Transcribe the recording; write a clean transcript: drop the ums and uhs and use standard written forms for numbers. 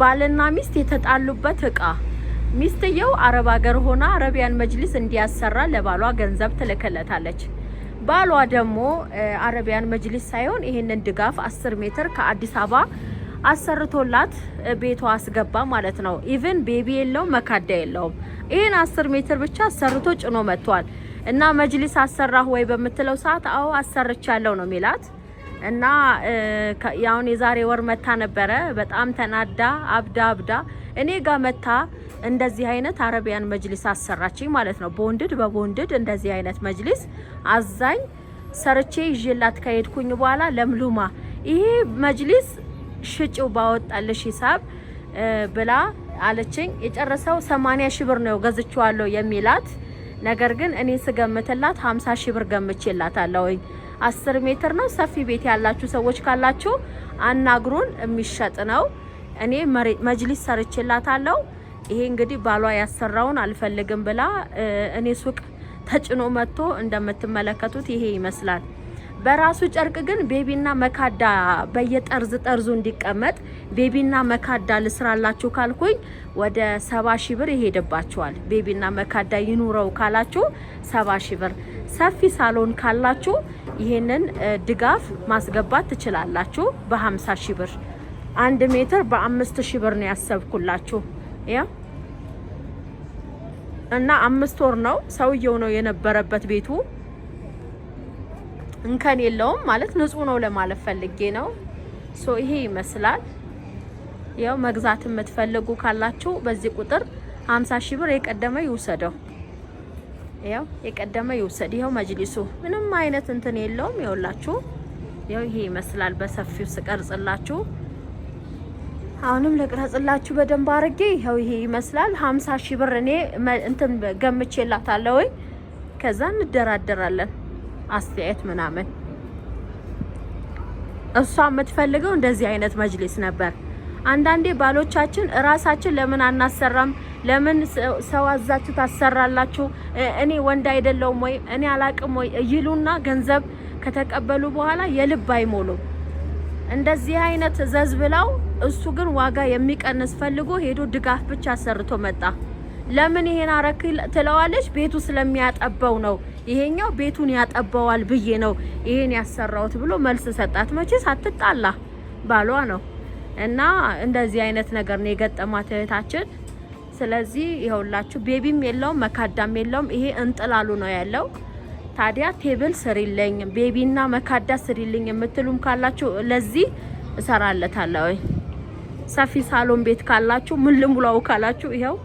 ባልና ሚስት የተጣሉበት እቃ ሚስትየው አረብ ሀገር ሆና አረቢያን መጅሊስ እንዲያሰራ ለባሏ ገንዘብ ትልክለታለች። ባሏ ደግሞ አረቢያን መጅሊስ ሳይሆን ይሄንን ድጋፍ 10 ሜትር ከአዲስ አበባ አሰርቶላት ቤቷ አስገባ ማለት ነው። ኢቭን ቤቢ የለው መካዳ የለውም። ይሄን 10 ሜትር ብቻ አሰርቶ ጭኖ መጥቷል። እና መጅሊስ አሰራህ ወይ በምትለው ሰዓት አዎ አሰርቻለሁ ነው ሚላት። እና ያውን የዛሬ ወር መታ ነበረ። በጣም ተናዳ አብዳ እኔ ጋር መታ እንደዚህ አይነት አረቢያን መጅሊስ አሰራችኝ ማለት ነው። በቦንድድ እንደዚህ አይነት መጅሊስ አዛኝ ሰርቼ ይዤላት ከሄድኩኝ በኋላ ለምሉማ ይሄ መጅሊስ ሽጪው ባወጣልሽ ሂሳብ ብላ አለችኝ። የጨረሰው 80 ሺህ ብር ነው ገዝቼዋለሁ የሚላት ነገር ግን እኔ ስገምትላት 50 ሺህ ብር ገምቼላታለሁ። 10 ሜትር ነው። ሰፊ ቤት ያላችሁ ሰዎች ካላችሁ አናግሩን፣ የሚሸጥ ነው። እኔ መጅሊስ ሰርቼላታለሁ። ይሄ እንግዲህ ባሏ ያሰራውን አልፈልግም ብላ እኔ ሱቅ ተጭኖ መጥቶ እንደምትመለከቱት ይሄ ይመስላል። በራሱ ጨርቅ ግን ቤቢና መካዳ በየጠርዙ እንዲቀመጥ ቤቢና መካዳ ልስራላችሁ ካልኩኝ ወደ 70 ሺህ ብር ይሄድባችኋል። ቤቢና መካዳ ይኑረው ካላችሁ 70 ሺህ ብር። ሰፊ ሳሎን ካላችሁ ይሄንን ድጋፍ ማስገባት ትችላላችሁ በ50 ሺህ ብር። 1 ሜትር በ5 ሺህ ብር ነው ያሰብኩላችሁ። ያ እና 5 ወር ነው ሰውየው ነው የነበረበት ቤቱ እንከን የለውም ማለት ንጹህ ነው ለማለት ፈልጌ ነው። ይሄ ይመስላል። ያው መግዛት የምትፈልጉ ካላችሁ በዚህ ቁጥር 50 ሺህ ብር የቀደመ ይውሰደው። ያው የቀደመ ይውሰድ። ይሄው መጅሊሱ ምንም አይነት እንትን የለውም። ይኸውላችሁ ያው ይሄ ይመስላል። በሰፊው ስቀርጽላችሁ አሁንም ለቅረጽላችሁ በደንብ አድርጌ ይሄው ይሄ ይመስላል። 50 ሺህ ብር እኔ እንትን ገምቼላታለሁ። ከዛ እንደራደራለን አስተያየት ምናምን። እሷ የምትፈልገው እንደዚህ አይነት መጅሊስ ነበር። አንዳንዴ ባሎቻችን ራሳችን ለምን አናሰራም? ለምን ሰው አዛችሁ ታሰራላችሁ? እኔ ወንድ አይደለሁም ወይ እኔ አላቅም ወይ ይሉና ገንዘብ ከተቀበሉ በኋላ የልብ አይሞሉም። እንደዚህ አይነት ዘዝ ብለው እሱ ግን ዋጋ የሚቀንስ ፈልጎ ሄዶ ድጋፍ ብቻ ሰርቶ መጣ። ለምን ይሄን አረክ ትለዋለች? ቤቱ ስለሚያጠበው ነው። ይሄኛው ቤቱን ያጠበዋል ብዬ ነው ይሄን ያሰራውት ብሎ መልስ ሰጣት። መቼስ አትጣላ ባሏ ነው። እና እንደዚህ አይነት ነገር ነው የገጠማት እህታችን። ስለዚህ ይኸውላችሁ ቤቢም የለውም መካዳም የለውም። ይሄ እንጥላሉ ነው ያለው። ታዲያ ቴብል ስሪልኝ ቤቢና መካዳ ስሪልኝ የምትሉም ካላችሁ ለዚህ እሰራለታለሁ። ሰፊ ሳሎን ቤት ካላችሁ ምን ልሙላው ካላችሁ ይሄው